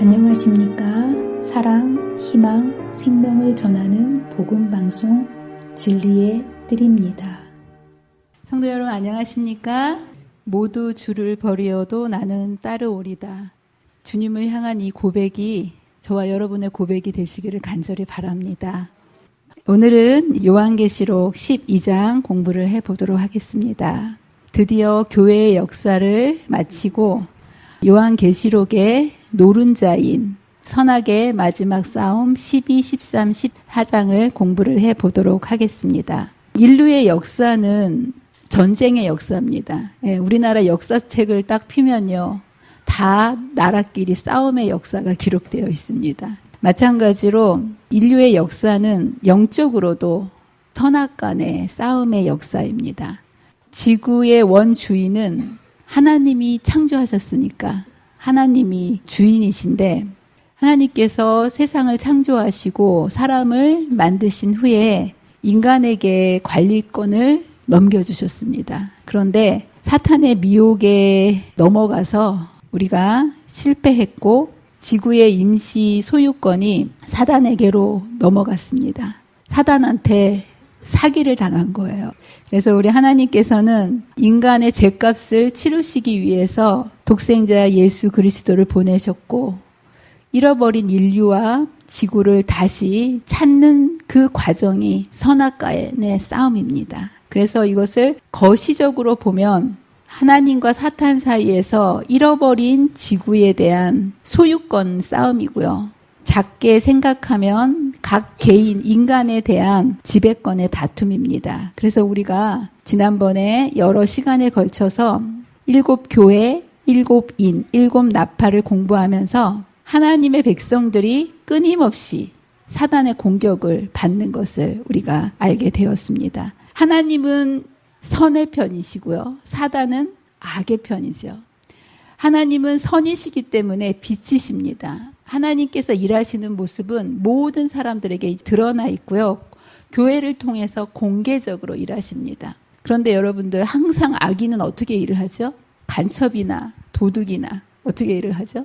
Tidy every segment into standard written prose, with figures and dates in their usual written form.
안녕하십니까? 사랑, 희망, 생명을 전하는 복음방송 진리의 뜰입니다. 성도 여러분 안녕하십니까? 모두 주를 버리어도 나는 따르오리다. 주님을 향한 이 고백이 저와 여러분의 고백이 되시기를 간절히 바랍니다. 오늘은 요한계시록 12장 공부를 해보도록 하겠습니다. 드디어 교회의 역사를 마치고 요한계시록의 노른자인 선악의 마지막 싸움 12, 13, 14장을 공부를 해보도록 하겠습니다. 인류의 역사는 전쟁의 역사입니다. 우리나라 역사책을 딱 피면요, 다 나라끼리 싸움의 역사가 기록되어 있습니다. 마찬가지로 인류의 역사는 영적으로도 선악 간의 싸움의 역사입니다. 지구의 원주인은 하나님이 창조하셨으니까 하나님이 주인이신데, 하나님께서 세상을 창조하시고 사람을 만드신 후에 인간에게 관리권을 넘겨주셨습니다. 그런데 사탄의 미혹에 넘어가서 우리가 실패했고 지구의 임시 소유권이 사단에게로 넘어갔습니다. 사단한테 사기를 당한 거예요. 그래서 우리 하나님께서는 인간의 죄값을 치르시기 위해서 독생자 예수 그리스도를 보내셨고, 잃어버린 인류와 지구를 다시 찾는 그 과정이 선악간의 싸움입니다. 그래서 이것을 거시적으로 보면 하나님과 사탄 사이에서 잃어버린 지구에 대한 소유권 싸움이고요. 작게 생각하면 각 개인, 인간에 대한 지배권의 다툼입니다. 그래서 우리가 지난번에 여러 시간에 걸쳐서 7교회, 7인, 7나파를 공부하면서 하나님의 백성들이 끊임없이 사단의 공격을 받는 것을 우리가 알게 되었습니다. 하나님은 선의 편이시고요, 사단은 악의 편이죠. 하나님은 선이시기 때문에 빛이십니다. 하나님께서 일하시는 모습은 모든 사람들에게 드러나 있고요, 교회를 통해서 공개적으로 일하십니다. 그런데 여러분들, 항상 악인은 어떻게 일을 하죠? 간첩이나 도둑이나 어떻게 일을 하죠?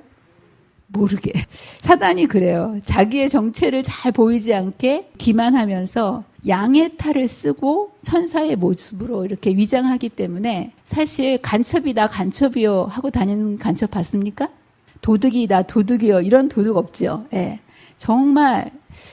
모르게. 사단이 그래요. 자기의 정체를 잘 보이지 않게 기만하면서 양의 탈을 쓰고 천사의 모습으로 이렇게 위장하기 때문에, 사실 간첩이다, 간첩이요 하고 다니는 간첩 봤습니까? 도둑이다, 도둑이요, 이런 도둑 없죠. 예. 정말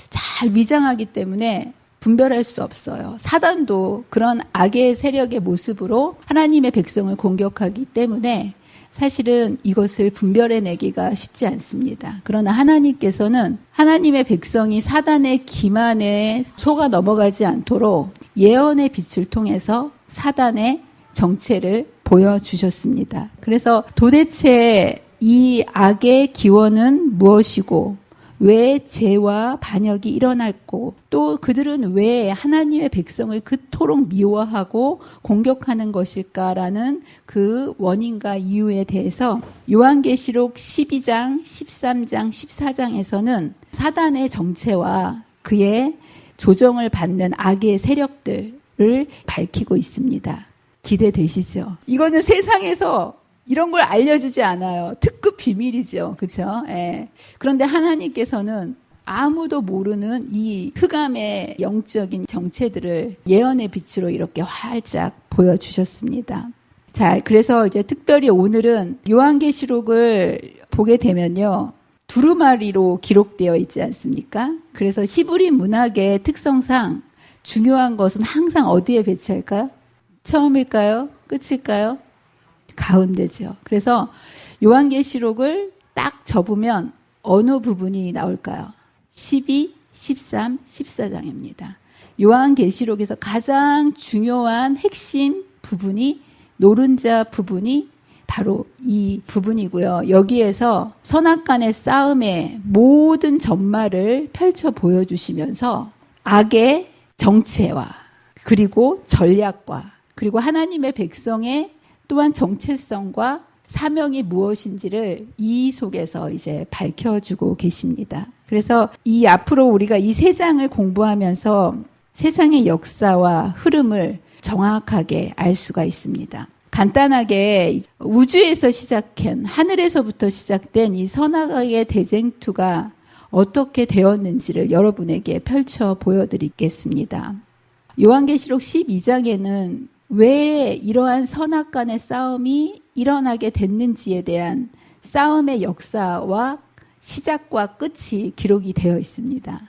잘 위장하기 때문에 분별할 수 없어요. 사단도 그런 악의 세력의 모습으로 하나님의 백성을 공격하기 때문에 사실은 이것을 분별해내기가 쉽지 않습니다. 그러나 하나님께서는 하나님의 백성이 사단의 기만에 속아 넘어가지 않도록 예언의 빛을 통해서 사단의 정체를 보여주셨습니다. 그래서 도대체 이 악의 기원은 무엇이고, 왜 죄와 반역이 일어났고, 또 그들은 왜 하나님의 백성을 그토록 미워하고 공격하는 것일까라는 그 원인과 이유에 대해서 요한계시록 12장, 13장, 14장에서는 사단의 정체와 그의 조정을 받는 악의 세력들을 밝히고 있습니다. 기대되시죠? 이거는 세상에서 이런 걸 알려주지 않아요. 특급 비밀이죠. 그렇죠? 예. 그런데 하나님께서는 아무도 모르는 이 흑암의 영적인 정체들을 예언의 빛으로 이렇게 활짝 보여주셨습니다. 자, 그래서 이제 특별히 오늘은 요한계시록을 보게 되면요, 두루마리로 기록되어 있지 않습니까? 그래서 히브리 문학의 특성상 중요한 것은 항상 어디에 배치할까요? 처음일까요? 끝일까요? 가운데죠. 그래서 요한계시록을 딱 접으면 어느 부분이 나올까요? 12, 13, 14장입니다. 요한계시록에서 가장 중요한 핵심 부분이, 노른자 부분이 바로 이 부분이고요. 여기에서 선악간의 싸움의 모든 전말을 펼쳐 보여주시면서 악의 정체와 그리고 전략과 그리고 하나님의 백성의 또한 정체성과 사명이 무엇인지를 이 속에서 이제 밝혀주고 계십니다. 그래서 이 앞으로 우리가 이 세 장을 공부하면서 세상의 역사와 흐름을 정확하게 알 수가 있습니다. 간단하게 우주에서 시작한, 하늘에서부터 시작된 이 선악의 대쟁투가 어떻게 되었는지를 여러분에게 펼쳐 보여드리겠습니다. 요한계시록 12장에는 왜 이러한 선악 간의 싸움이 일어나게 됐는지에 대한 싸움의 역사와 시작과 끝이 기록이 되어 있습니다.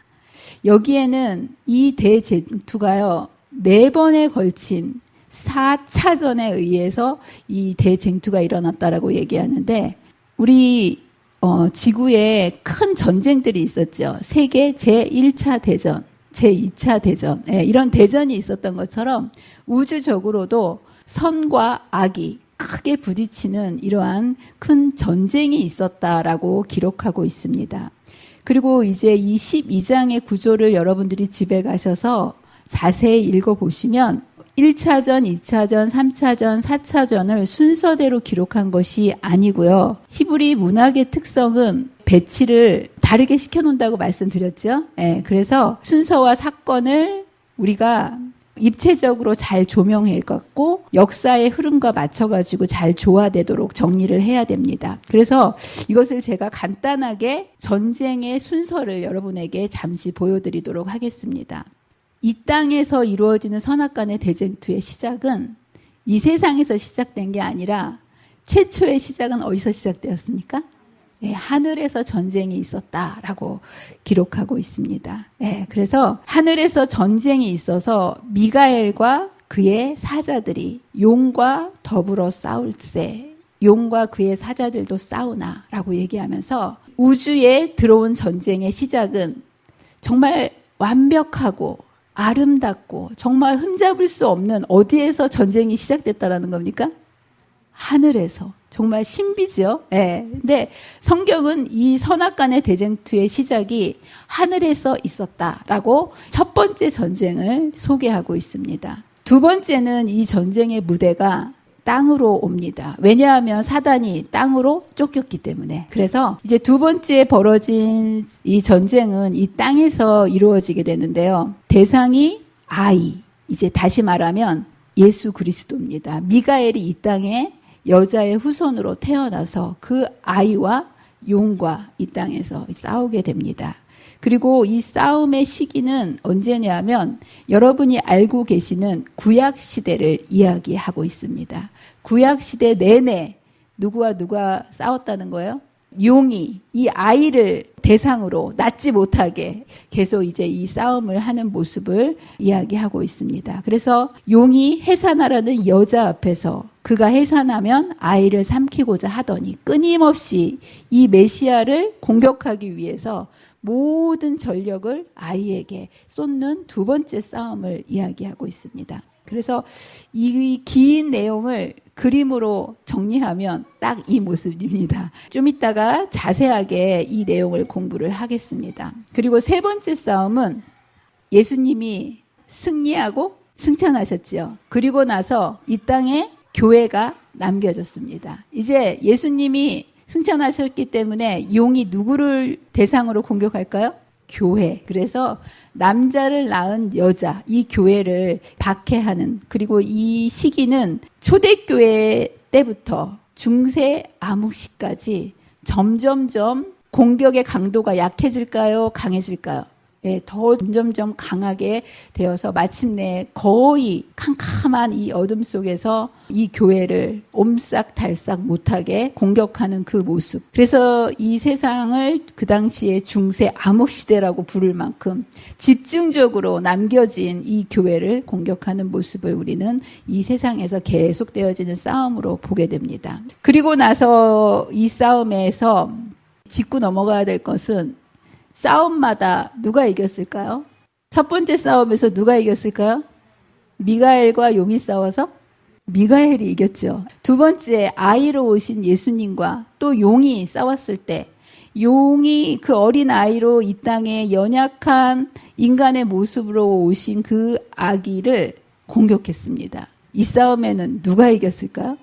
여기에는 이 대쟁투가요, 4번에 걸친 4차전에 의해서 이 대쟁투가 일어났다라고 얘기하는데, 우리 지구에 큰 전쟁들이 있었죠. 세계 제1차 대전, 제2차 대전, 이런 대전이 있었던 것처럼 우주적으로도 선과 악이 크게 부딪히는 이러한 큰 전쟁이 있었다라고 기록하고 있습니다. 그리고 이제 이 12장의 구조를 여러분들이 집에 가셔서 자세히 읽어보시면 1차전, 2차전, 3차전, 4차전을 순서대로 기록한 것이 아니고요. 히브리 문학의 특성은 배치를 다르게 시켜놓는다고 말씀드렸죠. 그래서 순서와 사건을 우리가 입체적으로 잘 조명해갖고 역사의 흐름과 맞춰가지고 잘 조화되도록 정리를 해야 됩니다. 그래서 이것을 제가 간단하게 전쟁의 순서를 여러분에게 잠시 보여드리도록 하겠습니다. 이 땅에서 이루어지는 선악 간의 대쟁투의 시작은 이 세상에서 시작된 게 아니라 최초의 시작은 어디서 시작되었습니까? 하늘에서 전쟁이 있었다라고 기록하고 있습니다. 그래서 하늘에서 전쟁이 있어서 미가엘과 그의 사자들이 용과 더불어 싸울세, 용과 그의 사자들도 싸우나라고 얘기하면서 우주에 들어온 전쟁의 시작은 정말 완벽하고 아름답고 정말 흠잡을 수 없는, 어디에서 전쟁이 시작됐다라는 겁니까? 하늘에서. 정말 신비죠. 근데 성경은 이 선악 간의 대쟁투의 시작이 하늘에서 있었다라고 첫 번째 전쟁을 소개하고 있습니다. 두 번째는 이 전쟁의 무대가 땅으로 옵니다. 왜냐하면 사단이 땅으로 쫓겼기 때문에. 그래서 이제 두 번째 벌어진 이 전쟁은 이 땅에서 이루어지게 되는데요. 대상이 아이, 이제 다시 말하면 예수 그리스도입니다. 미가엘이 이 땅에 여자의 후손으로 태어나서 그 아이와 용과 이 땅에서 싸우게 됩니다. 그리고 이 싸움의 시기는 언제냐면 여러분이 알고 계시는 구약시대를 이야기하고 있습니다. 구약시대 내내 누구와 누가 싸웠다는 거예요? 용이 이 아이를 대상으로 낳지 못하게 계속 이제 이 싸움을 하는 모습을 이야기하고 있습니다. 그래서 용이 해산하라는 여자 앞에서 그가 해산하면 아이를 삼키고자 하더니 끊임없이 이 메시아를 공격하기 위해서 모든 전력을 아이에게 쏟는 두 번째 싸움을 이야기하고 있습니다. 그래서 이 긴 내용을 그림으로 정리하면 딱 이 모습입니다. 좀 이따가 자세하게 이 내용을 공부를 하겠습니다. 그리고 세 번째 싸움은 예수님이 승리하고 승천하셨지요. 그리고 나서 이 땅에 교회가 남겨졌습니다. 이제 예수님이 승천하셨기 때문에 용이 누구를 대상으로 공격할까요? 교회. 그래서 남자를 낳은 여자, 이 교회를 박해하는, 그리고 이 시기는 초대교회 때부터 중세 암흑시까지 점점점 공격의 강도가 약해질까요? 강해질까요? 더 점점점 강하게 되어서 마침내 거의 캄캄한 이 어둠 속에서 이 교회를 옴싹달싹 못하게 공격하는 그 모습. 그래서 이 세상을 그 당시에 중세 암흑시대라고 부를 만큼 집중적으로 남겨진 이 교회를 공격하는 모습을 우리는 이 세상에서 계속되어지는 싸움으로 보게 됩니다. 그리고 나서 이 싸움에서 짚고 넘어가야 될 것은 싸움마다 누가 이겼을까요? 첫 번째 싸움에서 누가 이겼을까요? 미가엘과 용이 싸워서 미가엘이 이겼죠. 두 번째 아이로 오신 예수님과 또 용이 싸웠을 때 용이 그 어린 아이로 이 땅에 연약한 인간의 모습으로 오신 그 아기를 공격했습니다. 이 싸움에는 누가 이겼을까요?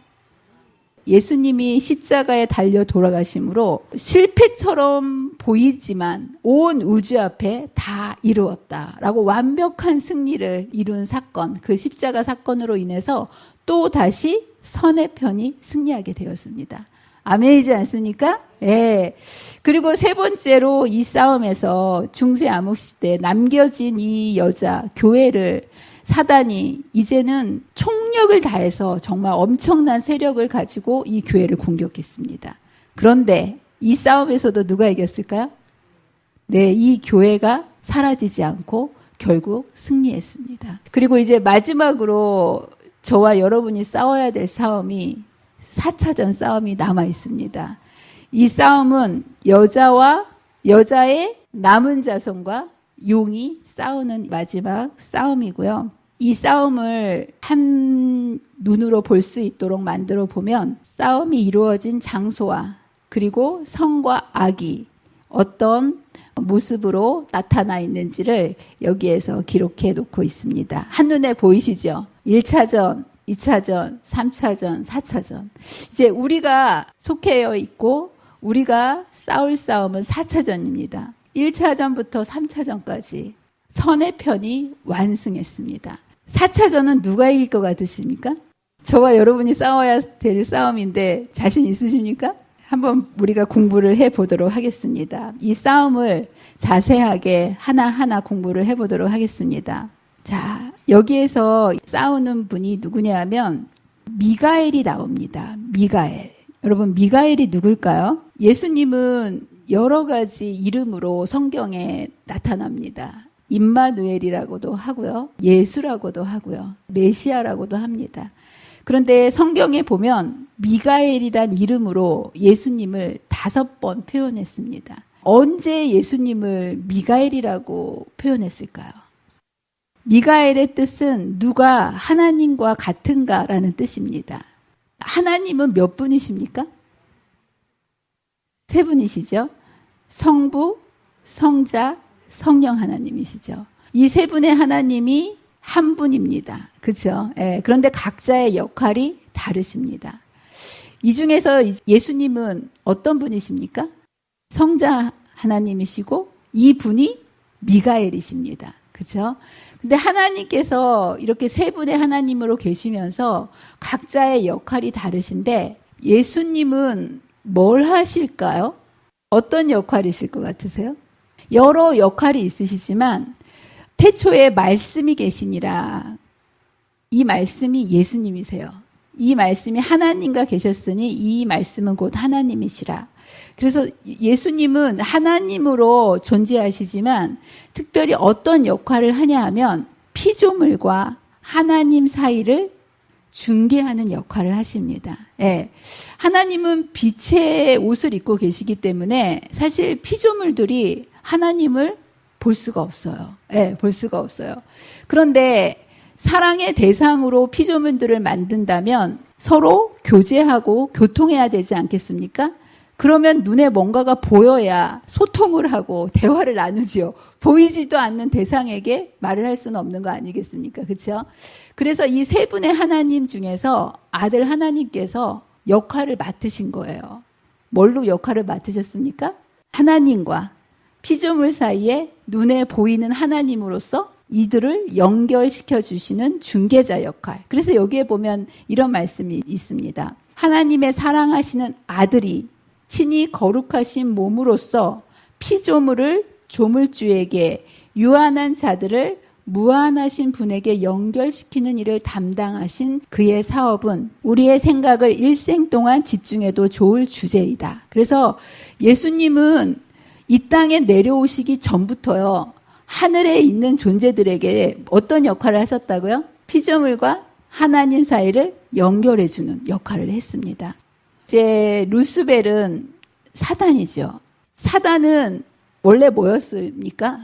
예수님이 십자가에 달려 돌아가심으로 실패처럼 보이지만 온 우주 앞에 다 이루었다라고 완벽한 승리를 이룬 사건, 그 십자가 사건으로 인해서 또 다시 선의 편이 승리하게 되었습니다. 아멘이지 않습니까? 예. 그리고 세 번째로 이 싸움에서 중세 암흑 시대 남겨진 이 여자 교회를 사단이 이제는 총력을 다해서 정말 엄청난 세력을 가지고 이 교회를 공격했습니다. 그런데 이 싸움에서도 누가 이겼을까요? 네, 이 교회가 사라지지 않고 결국 승리했습니다. 그리고 이제 마지막으로 저와 여러분이 싸워야 될 싸움이 4차전 싸움이 남아 있습니다. 이 싸움은 여자의 남은 자손과 용이 싸우는 마지막 싸움이고요. 이 싸움을 한 눈으로 볼 수 있도록 만들어 보면 싸움이 이루어진 장소와 그리고 성과 악이 어떤 모습으로 나타나 있는지를 여기에서 기록해 놓고 있습니다. 한눈에 보이시죠? 1차전, 2차전, 3차전, 4차전. 이제 우리가 속해 있고 우리가 싸울 싸움은 4차전입니다. 1차전부터 3차전까지 선의 편이 완승했습니다. 4차전은 누가 이길 것 같으십니까? 저와 여러분이 싸워야 될 싸움인데 자신 있으십니까? 한번 우리가 공부를 해보도록 하겠습니다. 이 싸움을 자세하게 하나하나 공부를 해보도록 하겠습니다. 자, 여기에서 싸우는 분이 누구냐 하면 미가엘이 나옵니다. 미가엘. 여러분, 미가엘이 누굴까요? 예수님은 여러 가지 이름으로 성경에 나타납니다. 임마누엘이라고도 하고요. 예수라고도 하고요. 메시아라고도 합니다. 그런데 성경에 보면 미가엘이란 이름으로 예수님을 5번 표현했습니다. 언제 예수님을 미가엘이라고 표현했을까요? 미가엘의 뜻은 누가 하나님과 같은가라는 뜻입니다. 하나님은 몇 분이십니까? 3분이시죠? 성부, 성자, 성령 하나님이시죠. 이 3분의 하나님이 한 분입니다. 그렇죠? 예, 그런데 각자의 역할이 다르십니다. 이 중에서 예수님은 어떤 분이십니까? 성자 하나님이시고 이 분이 미가엘이십니다. 그렇죠? 근데 하나님께서 이렇게 3분의 하나님으로 계시면서 각자의 역할이 다르신데 예수님은 뭘 하실까요? 어떤 역할이실 것 같으세요? 여러 역할이 있으시지만 태초에 말씀이 계시니라. 이 말씀이 예수님이세요. 이 말씀이 하나님과 계셨으니 이 말씀은 곧 하나님이시라. 그래서 예수님은 하나님으로 존재하시지만 특별히 어떤 역할을 하냐 하면 피조물과 하나님 사이를 중개하는 역할을 하십니다. 예. 하나님은 빛의 옷을 입고 계시기 때문에 사실 피조물들이 하나님을 볼 수가 없어요. 예, 볼 수가 없어요. 그런데 사랑의 대상으로 피조물들을 만든다면 서로 교제하고 교통해야 되지 않겠습니까? 그러면 눈에 뭔가가 보여야 소통을 하고 대화를 나누지요. 보이지도 않는 대상에게 말을 할 수는 없는 거 아니겠습니까? 그렇죠? 그래서 이 3분의 하나님 중에서 아들 하나님께서 역할을 맡으신 거예요. 뭘로 역할을 맡으셨습니까? 하나님과 피조물 사이에 눈에 보이는 하나님으로서 이들을 연결시켜 주시는 중개자 역할. 그래서 여기에 보면 이런 말씀이 있습니다. 하나님의 사랑하시는 아들이 친히 거룩하신 몸으로서 피조물을 조물주에게 유한한 자들을 무한하신 분에게 연결시키는 일을 담당하신 그의 사업은 우리의 생각을 일생 동안 집중해도 좋을 주제이다. 그래서 예수님은 이 땅에 내려오시기 전부터요. 하늘에 있는 존재들에게 어떤 역할을 하셨다고요? 피조물과 하나님 사이를 연결해주는 역할을 했습니다. 이제 루스벨은 사단이죠. 사단은 원래 뭐였습니까?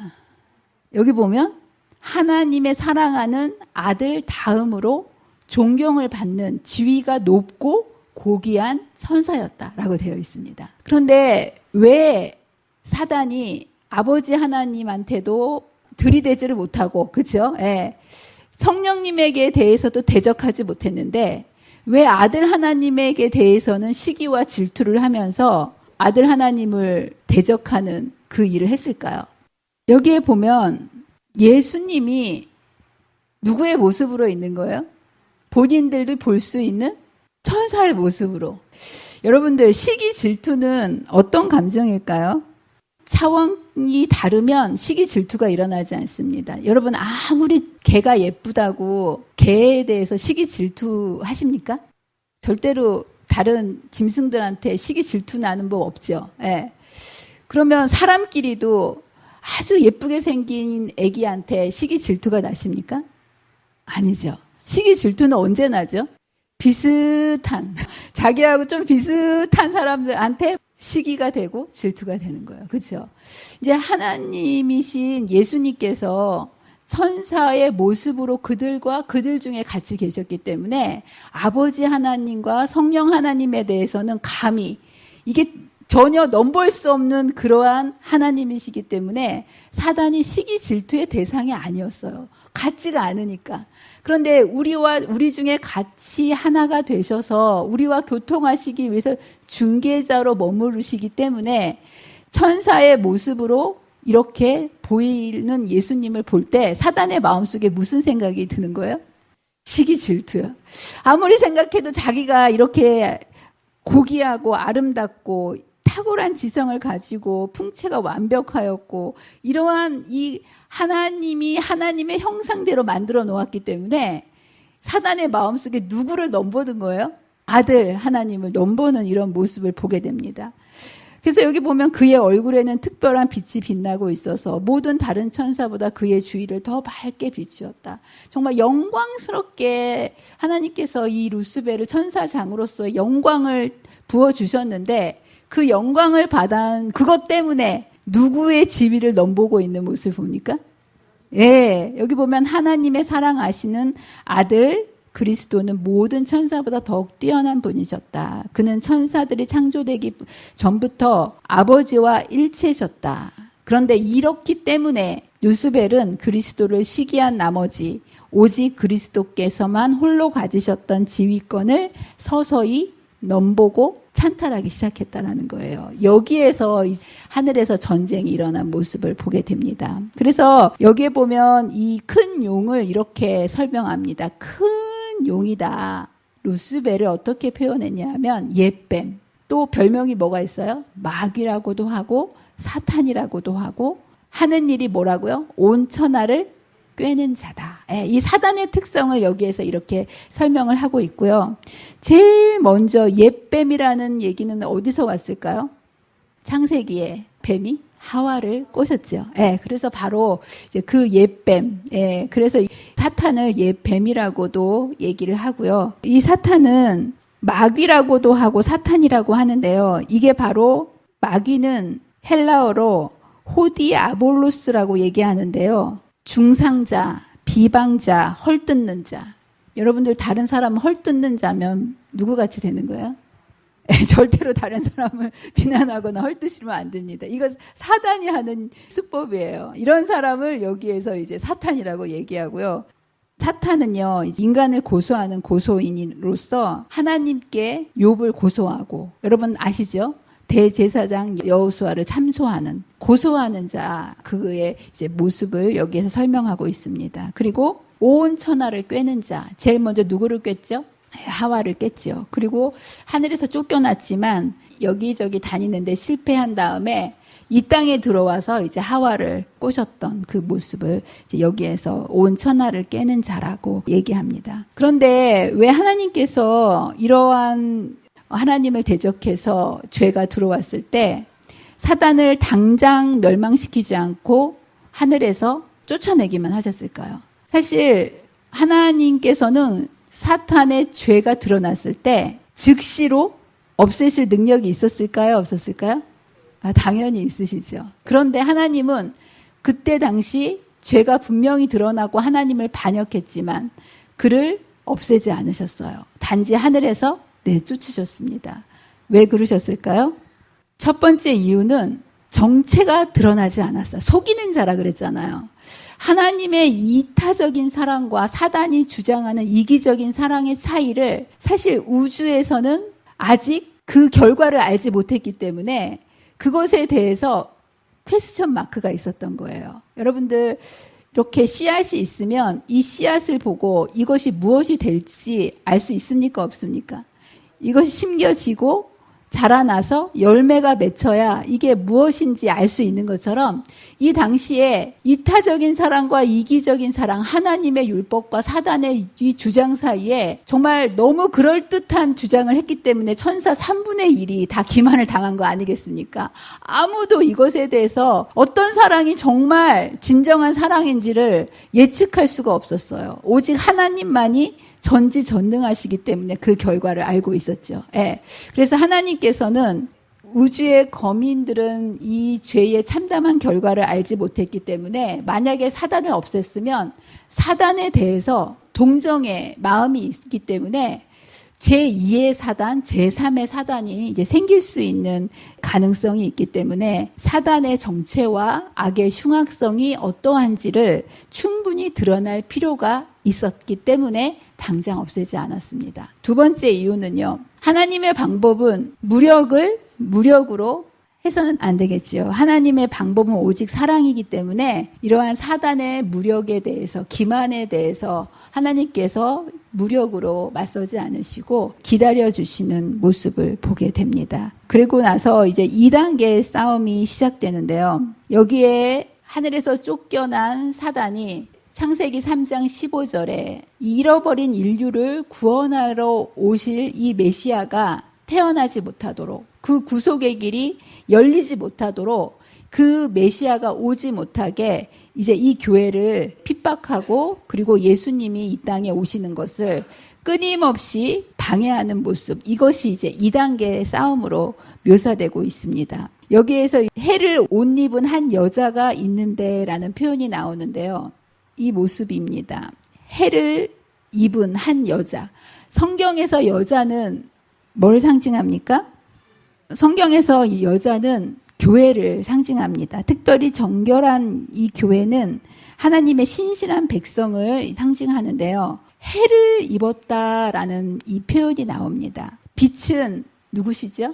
여기 보면 하나님의 사랑하는 아들 다음으로 존경을 받는 지위가 높고 고귀한 천사였다라고 되어 있습니다. 그런데 왜 사단이 아버지 하나님한테도 들이대지를 못하고, 그렇죠? 예. 성령님에게 대해서도 대적하지 못했는데 왜 아들 하나님에게 대해서는 시기와 질투를 하면서 아들 하나님을 대적하는 그 일을 했을까요? 여기에 보면 예수님이 누구의 모습으로 있는 거예요? 본인들도 볼 수 있는 천사의 모습으로. 여러분들, 시기 질투는 어떤 감정일까요? 차원이 다르면 시기 질투가 일어나지 않습니다. 여러분, 아무리 개가 예쁘다고 개에 대해서 시기 질투 하십니까? 절대로 다른 짐승들한테 시기 질투 나는 법 없죠. 예. 그러면 사람끼리도 아주 예쁘게 생긴 애기한테 시기 질투가 나십니까? 아니죠. 시기 질투는 언제 나죠? 비슷한, 자기하고 좀 비슷한 사람들한테 시기가 되고 질투가 되는 거예요. 그렇죠? 이제 하나님이신 예수님께서 천사의 모습으로 그들 중에 같이 계셨기 때문에 아버지 하나님과 성령 하나님에 대해서는 감히 이게 전혀 넘볼 수 없는 그러한 하나님이시기 때문에 사단이 시기 질투의 대상이 아니었어요. 같지가 않으니까. 그런데 우리 중에 같이 하나가 되셔서 우리와 교통하시기 위해서 중개자로 머무르시기 때문에 천사의 모습으로 이렇게 보이는 예수님을 볼 때 사단의 마음속에 무슨 생각이 드는 거예요? 시기 질투요. 아무리 생각해도 자기가 이렇게 고귀하고 아름답고 탁월한 지성을 가지고 풍채가 완벽하였고 이러한 이 하나님이 하나님의 형상대로 만들어 놓았기 때문에 사단의 마음속에 누구를 넘보는 거예요? 아들 하나님을 넘보는 이런 모습을 보게 됩니다. 그래서 여기 보면 그의 얼굴에는 특별한 빛이 빛나고 있어서 모든 다른 천사보다 그의 주위를 더 밝게 비추었다. 정말 영광스럽게 하나님께서 이 루스벨을 천사장으로서의 영광을 부어주셨는데 그 영광을 받은 그것 때문에 누구의 지위를 넘보고 있는 모습을 봅니까? 예, 여기 보면 하나님의 사랑하시는 아들 그리스도는 모든 천사보다 더욱 뛰어난 분이셨다. 그는 천사들이 창조되기 전부터 아버지와 일체셨다. 그런데 이렇기 때문에 루스벨은 그리스도를 시기한 나머지 오직 그리스도께서만 홀로 가지셨던 지휘권을 서서히 넘보고 찬탈하기 시작했다라는 거예요. 여기에서 하늘에서 전쟁이 일어난 모습을 보게 됩니다. 그래서 여기에 보면 이 큰 용을 이렇게 설명합니다. 큰 용이다. 루스벨을 어떻게 표현했냐 하면 옛뱀. 또 별명이 뭐가 있어요? 마귀라고도 하고 사탄이라고도 하고 하는 일이 뭐라고요? 온 천하를 꿰는 자다. 이 사단의 특성을 여기에서 이렇게 설명을 하고 있고요. 제일 먼저 옛뱀이라는 얘기는 어디서 왔을까요? 창세기에 뱀이 하와를 꼬셨죠. 그래서 바로 이제 그 옛뱀. 그래서 사탄을 옛뱀이라고도 얘기를 하고요. 이 사탄은 마귀라고도 하고 사탄이라고 하는데요. 이게 바로 마귀는 헬라어로 호디아볼로스라고 얘기하는데요. 중상자, 비방자, 헐뜯는 자. 여러분들 다른 사람 헐뜯는 자면 누구같이 되는 거예요? 절대로 다른 사람을 비난하거나 헐뜯으시면 안 됩니다. 이거 사단이 하는 수법이에요. 이런 사람을 여기에서 이제 사탄이라고 얘기하고요. 사탄은요, 인간을 고소하는 고소인으로서 하나님께 욥을 고소하고, 여러분 아시죠? 대제사장 여호수아를 참소하는 고소하는 자 그의 이제 모습을 여기에서 설명하고 있습니다. 그리고 온 천하를 꿰는 자 제일 먼저 누구를 꿰죠? 하와를 깼죠. 그리고 하늘에서 쫓겨났지만 여기저기 다니는데 실패한 다음에 이 땅에 들어와서 이제 하와를 꼬셨던 그 모습을 이제 여기에서 온 천하를 깨는 자라고 얘기합니다. 그런데 왜 하나님께서 이러한 하나님을 대적해서 죄가 들어왔을 때 사단을 당장 멸망시키지 않고 하늘에서 쫓아내기만 하셨을까요? 사실 하나님께서는 사탄의 죄가 드러났을 때 즉시로 없애실 능력이 있었을까요? 없었을까요? 당연히 있으시죠. 그런데 하나님은 그때 당시 죄가 분명히 드러나고 하나님을 반역했지만 그를 없애지 않으셨어요. 단지 하늘에서 내쫓으셨습니다. 왜 그러셨을까요? 첫 번째 이유는 정체가 드러나지 않았어요. 속이는 자라 그랬잖아요. 하나님의 이타적인 사랑과 사단이 주장하는 이기적인 사랑의 차이를 사실 우주에서는 아직 그 결과를 알지 못했기 때문에 그것에 대해서 퀘스천 마크가 있었던 거예요. 여러분들 이렇게 씨앗이 있으면 이 씨앗을 보고 이것이 무엇이 될지 알 수 있습니까? 없습니까? 이것이 심겨지고 자라나서 열매가 맺혀야 이게 무엇인지 알 수 있는 것처럼 이 당시에 이타적인 사랑과 이기적인 사랑, 하나님의 율법과 사단의 이 주장 사이에 정말 너무 그럴듯한 주장을 했기 때문에 천사 3분의 1이 다 기만을 당한 거 아니겠습니까? 아무도 이것에 대해서 어떤 사랑이 정말 진정한 사랑인지를 예측할 수가 없었어요. 오직 하나님만이 전지전능하시기 때문에 그 결과를 알고 있었죠. 예. 그래서 하나님께서는 우주의 거민들은 이 죄의 참담한 결과를 알지 못했기 때문에 만약에 사단을 없앴으면 사단에 대해서 동정의 마음이 있기 때문에 제2의 사단, 제3의 사단이 이제 생길 수 있는 가능성이 있기 때문에 사단의 정체와 악의 흉악성이 어떠한지를 충분히 드러날 필요가 있었기 때문에 당장 없애지 않았습니다. 두 번째 이유는요. 하나님의 방법은 무력으로 해서는 안 되겠지요. 하나님의 방법은 오직 사랑이기 때문에 이러한 사단의 무력에 대해서, 기만에 대해서 하나님께서 무력으로 맞서지 않으시고 기다려주시는 모습을 보게 됩니다. 그리고 나서 이제 2단계의 싸움이 시작되는데요. 여기에 하늘에서 쫓겨난 사단이 창세기 3장 15절에 잃어버린 인류를 구원하러 오실 이 메시아가 태어나지 못하도록, 그 구속의 길이 열리지 못하도록, 그 메시아가 오지 못하게 이제 이 교회를 핍박하고, 그리고 예수님이 이 땅에 오시는 것을 끊임없이 방해하는 모습, 이것이 이제 2단계의 싸움으로 묘사되고 있습니다. 여기에서 해를 옷 입은 한 여자가 있는데 라는 표현이 나오는데요. 이 모습입니다. 해를 입은 한 여자. 성경에서 여자는 뭘 상징합니까? 성경에서 이 여자는 교회를 상징합니다. 특별히 정결한 이 교회는 하나님의 신실한 백성을 상징하는데요. 해를 입었다라는 이 표현이 나옵니다. 빛은 누구시죠?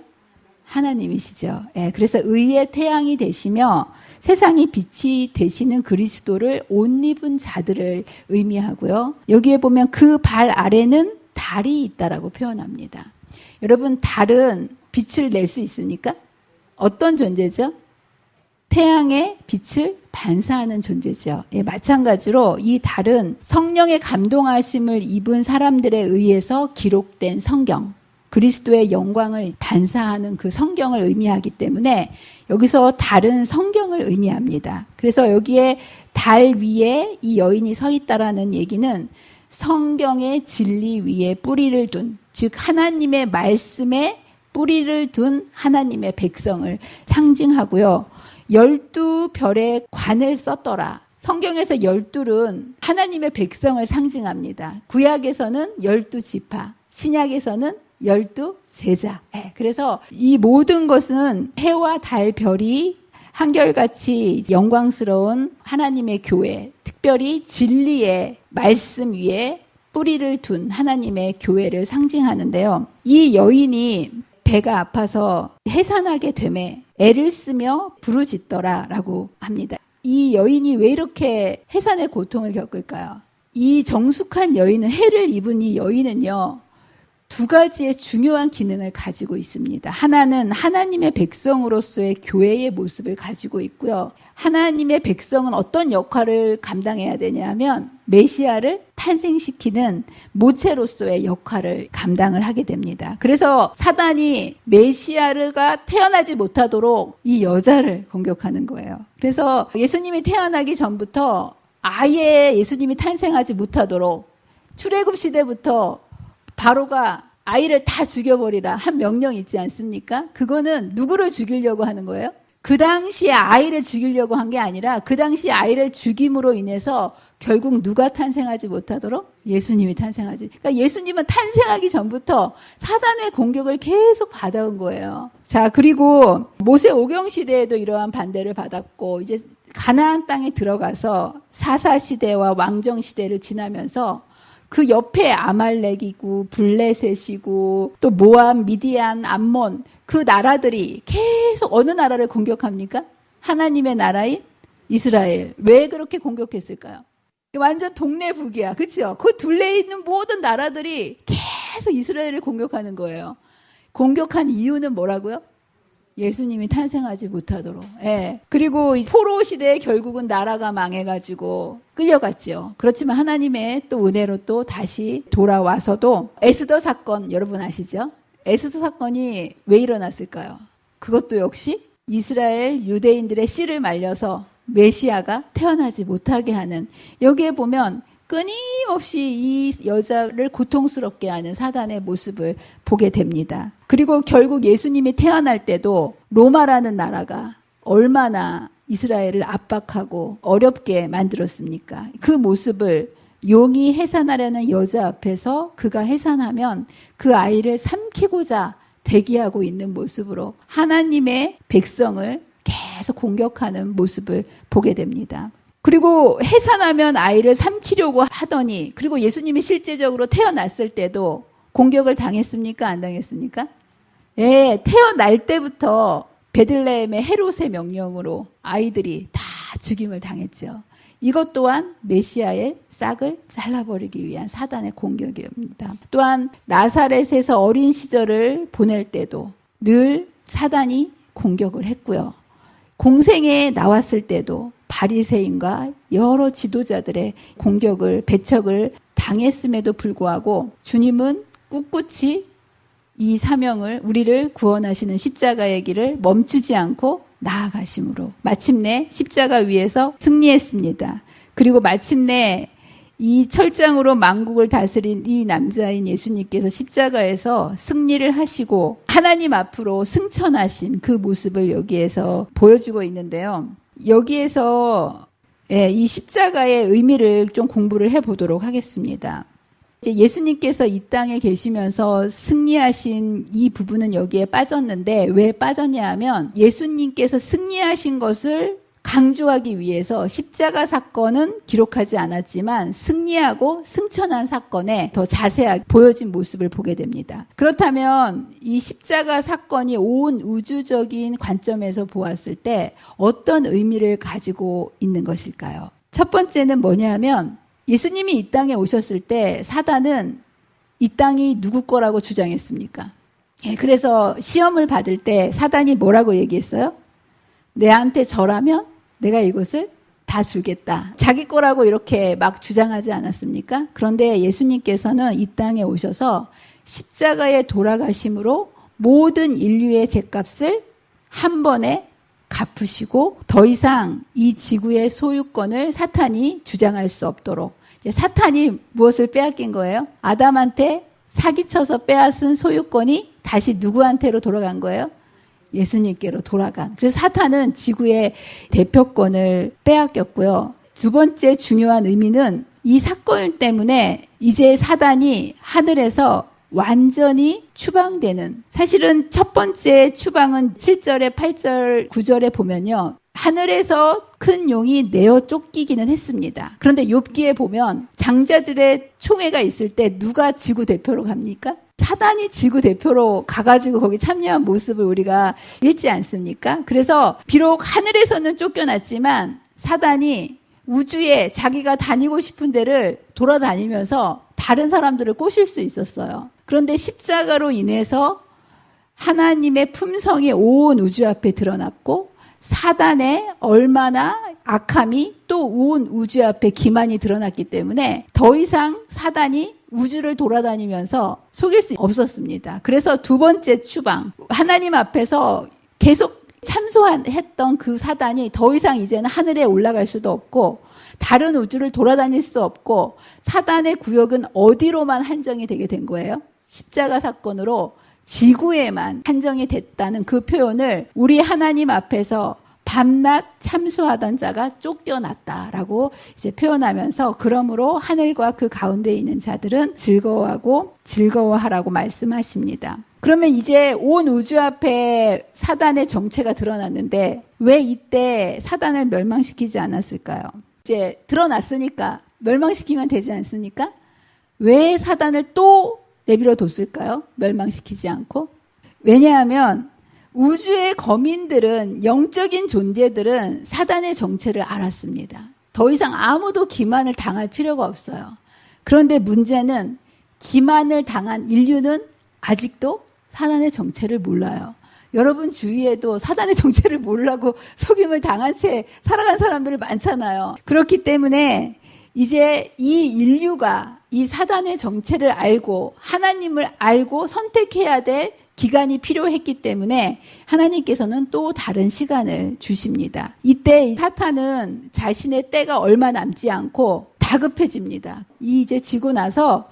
하나님이시죠. 예, 그래서 의의 태양이 되시며 세상이 빛이 되시는 그리스도를 옷 입은 자들을 의미하고요. 여기에 보면 그 발 아래는 달이 있다라고 표현합니다. 여러분, 달은 빛을 낼 수 있습니까? 어떤 존재죠? 태양의 빛을 반사하는 존재죠. 예, 마찬가지로 이 달은 성령의 감동하심을 입은 사람들에 의해서 기록된 성경, 그리스도의 영광을 반사하는 그 성경을 의미하기 때문에 여기서 달은 성경을 의미합니다. 그래서 여기에 달 위에 이 여인이 서 있다라는 얘기는 성경의 진리 위에 뿌리를 둔, 즉 하나님의 말씀에 뿌리를 둔 하나님의 백성을 상징하고요. 12별의 관을 썼더라. 성경에서 12는 하나님의 백성을 상징합니다. 구약에서는 12지파, 신약에서는 12제자. 그래서 이 모든 것은 해와 달, 별이 한결같이 영광스러운 하나님의 교회, 특별히 진리의 말씀 위에 뿌리를 둔 하나님의 교회를 상징하는데요. 이 여인이 배가 아파서 해산하게 되매 애를 쓰며 부르짖더라라고 합니다. 이 여인이 왜 이렇게 해산의 고통을 겪을까요? 이 정숙한 여인은, 해를 입은 이 여인은요, 두 가지의 중요한 기능을 가지고 있습니다. 하나는 하나님의 백성으로서의 교회의 모습을 가지고 있고요. 하나님의 백성은 어떤 역할을 감당해야 되냐면 메시아를 탄생시키는 모체로서의 역할을 감당을 하게 됩니다. 그래서 사단이 메시아가 태어나지 못하도록 이 여자를 공격하는 거예요. 그래서 예수님이 태어나기 전부터 아예 예수님이 탄생하지 못하도록 출애굽 시대부터 바로가 아이를 다 죽여버리라 한 명령 있지 않습니까? 그거는 누구를 죽이려고 하는 거예요? 그 당시에 아이를 죽이려고 한 게 아니라 그 당시에 아이를 죽임으로 인해서 결국 누가 탄생하지 못하도록? 예수님이 탄생하지. 그러니까 예수님은 탄생하기 전부터 사단의 공격을 계속 받아온 거예요. 자, 그리고 모세 오경 시대에도 이러한 반대를 받았고, 이제 가나안 땅에 들어가서 사사 시대와 왕정 시대를 지나면서 그 옆에 아말렉이고 블레셋이고 또 모압, 미디안, 암몬, 그 나라들이 계속 어느 나라를 공격합니까? 하나님의 나라인 이스라엘. 왜 그렇게 공격했을까요? 완전 동네북이야. 그렇죠? 그 둘레에 있는 모든 나라들이 계속 이스라엘을 공격하는 거예요. 공격한 이유는 뭐라고요? 예수님이 탄생하지 못하도록. 예. 그리고 이 포로 시대에 결국은 나라가 망해가지고 끌려갔죠. 그렇지만 하나님의 또 은혜로 또 다시 돌아와서도 에스더 사건 여러분 아시죠? 에스더 사건이 왜 일어났을까요? 그것도 역시 이스라엘 유대인들의 씨를 말려서 메시아가 태어나지 못하게 하는, 여기에 보면 끊임없이 이 여자를 고통스럽게 하는 사단의 모습을 보게 됩니다. 그리고 결국 예수님이 태어날 때도 로마라는 나라가 얼마나 이스라엘을 압박하고 어렵게 만들었습니까? 그 모습을 용이 해산하려는 여자 앞에서 그가 해산하면 그 아이를 삼키고자 대기하고 있는 모습으로 하나님의 백성을 계속 공격하는 모습을 보게 됩니다. 그리고 해산하면 아이를 삼키려고 하더니, 그리고 예수님이 실제적으로 태어났을 때도 공격을 당했습니까? 안 당했습니까? 예, 태어날 때부터 베들레헴의 헤롯의 명령으로 아이들이 다 죽임을 당했죠. 이것 또한 메시아의 싹을 잘라버리기 위한 사단의 공격입니다. 또한 나사렛에서 어린 시절을 보낼 때도 늘 사단이 공격을 했고요. 공생에 나왔을 때도 바리새인과 여러 지도자들의 공격을, 배척을 당했음에도 불구하고 주님은 꿋꿋이 이 사명을, 우리를 구원하시는 십자가의 길을 멈추지 않고 나아가심으로 마침내 십자가 위에서 승리했습니다. 그리고 마침내 이 철장으로 만국을 다스린 이 남자인 예수님께서 십자가에서 승리를 하시고 하나님 앞으로 승천하신 그 모습을 여기에서 보여주고 있는데요. 여기에서 이 십자가의 의미를 좀 공부를 해보도록 하겠습니다. 이제 예수님께서 이 땅에 계시면서 승리하신 이 부분은 여기에 빠졌는데, 왜 빠졌냐 하면 예수님께서 승리하신 것을 강조하기 위해서 십자가 사건은 기록하지 않았지만 승리하고 승천한 사건에 더 자세하게 보여진 모습을 보게 됩니다. 그렇다면 이 십자가 사건이 온 우주적인 관점에서 보았을 때 어떤 의미를 가지고 있는 것일까요? 첫 번째는 뭐냐면, 예수님이 이 땅에 오셨을 때 사단은 이 땅이 누구 거라고 주장했습니까? 그래서 시험을 받을 때 사단이 뭐라고 얘기했어요? 내한테 절하면 내가 이것을 다 주겠다. 자기 거라고 이렇게 막 주장하지 않았습니까? 그런데 예수님께서는 이 땅에 오셔서 십자가에 돌아가심으로 모든 인류의 죗값을 한 번에 갚으시고 더 이상 이 지구의 소유권을 사탄이 주장할 수 없도록, 이제 사탄이 무엇을 빼앗긴 거예요? 아담한테 사기쳐서 빼앗은 소유권이 다시 누구한테로 돌아간 거예요? 예수님께로 돌아간. 그래서 사탄은 지구의 대표권을 빼앗겼고요. 두 번째 중요한 의미는 이 사건 때문에 이제 사단이 하늘에서 완전히 추방되는, 사실은 첫 번째 추방은 7절에 8절 9절에 보면요, 하늘에서 큰 용이 내어 쫓기기는 했습니다. 그런데 욥기에 보면 장자들의 총회가 있을 때 누가 지구 대표로 갑니까? 사단이 지구 대표로 가가지고 거기 참여한 모습을 우리가 읽지 않습니까? 그래서 비록 하늘에서는 쫓겨났지만 사단이 우주에 자기가 다니고 싶은 데를 돌아다니면서 다른 사람들을 꼬실 수 있었어요. 그런데 십자가로 인해서 하나님의 품성이 온 우주 앞에 드러났고 사단의 얼마나 악함이 또 온 우주 앞에 기만이 드러났기 때문에 더 이상 사단이 우주를 돌아다니면서 속일 수 없었습니다. 그래서 두 번째 추방, 하나님 앞에서 계속 참소했던 그 사단이 더 이상 이제는 하늘에 올라갈 수도 없고 다른 우주를 돌아다닐 수 없고 사단의 구역은 어디로만 한정이 되게 된 거예요? 십자가 사건으로 지구에만 한정이 됐다는 그 표현을 우리 하나님 앞에서 밤낮 참소하던 자가 쫓겨났다라고 이제 표현하면서, 그러므로 하늘과 그 가운데 있는 자들은 즐거워하고 즐거워하라고 말씀하십니다. 그러면 이제 온 우주 앞에 사단의 정체가 드러났는데 왜 이때 사단을 멸망시키지 않았을까요? 이제 드러났으니까 멸망시키면 되지 않습니까? 왜 사단을 또 내버려 뒀을까요? 멸망시키지 않고. 왜냐하면 우주의 거민들은, 영적인 존재들은 사단의 정체를 알았습니다. 더 이상 아무도 기만을 당할 필요가 없어요. 그런데 문제는 기만을 당한 인류는 아직도 사단의 정체를 몰라요. 여러분 주위에도 사단의 정체를 모르고 속임을 당한 채 살아간 사람들이 많잖아요. 그렇기 때문에 이제 이 인류가 이 사단의 정체를 알고 하나님을 알고 선택해야 될 기간이 필요했기 때문에 하나님께서는 또 다른 시간을 주십니다. 이때 사탄은 자신의 때가 얼마 남지 않고 다급해집니다. 이제 지고 나서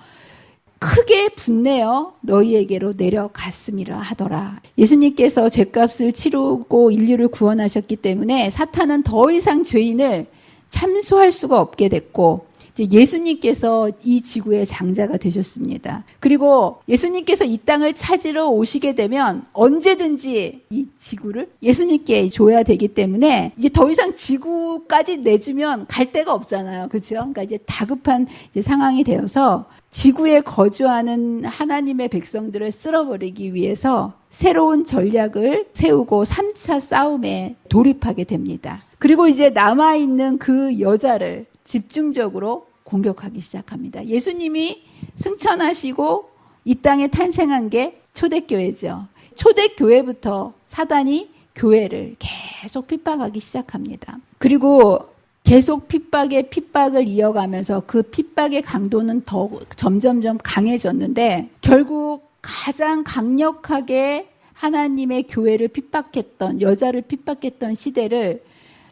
크게 분내어 너희에게로 내려갔음이라 하더라. 예수님께서 죄값을 치르고 인류를 구원하셨기 때문에 사탄은 더 이상 죄인을 참수할 수가 없게 됐고 예수님께서 이 지구의 장자가 되셨습니다. 그리고 예수님께서 이 땅을 찾으러 오시게 되면 언제든지 이 지구를 예수님께 줘야 되기 때문에 이제 더 이상 지구까지 내주면 갈 데가 없잖아요. 그렇죠? 그러니까 이제 다급한 이제 상황이 되어서 지구에 거주하는 하나님의 백성들을 쓸어버리기 위해서 새로운 전략을 세우고 3차 싸움에 돌입하게 됩니다. 그리고 이제 남아있는 그 여자를 집중적으로 공격하기 시작합니다. 예수님이 승천하시고 이 땅에 탄생한 게 초대교회죠. 초대교회부터 사단이 교회를 계속 핍박하기 시작합니다. 그리고 계속 핍박을 이어가면서 그 핍박의 강도는 더 점점점 강해졌는데 결국 가장 강력하게 하나님의 교회를 핍박했던 여자를 핍박했던 시대를